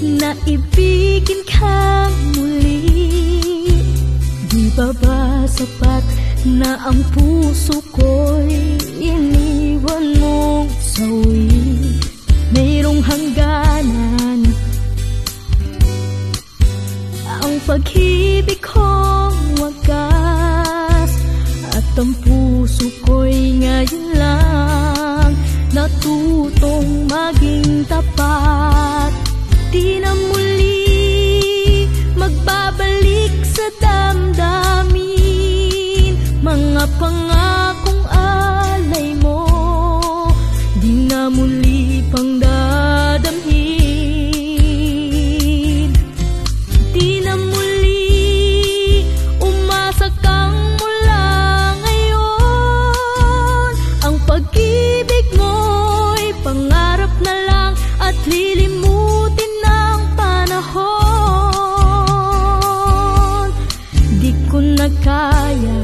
Naibigin ka muli, di ba ba sapat na ang puso ko'y iniwan mong sawi? Mayroong hangganan ang pag-ibig kong wagas, at ang puso ko'y ngayon lang natutong maging tapat. Di na muli magbabalik sa damdamin, mga pangakong alay mo, di na muli pang dadamhin. Di na muli umasa kang mula ngayon, ang pag-ibig mo'y pangarap na lang at lilimutin. Di ko na kaya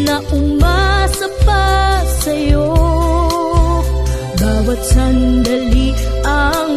na umasa pa sa'yo, bawat sandali ang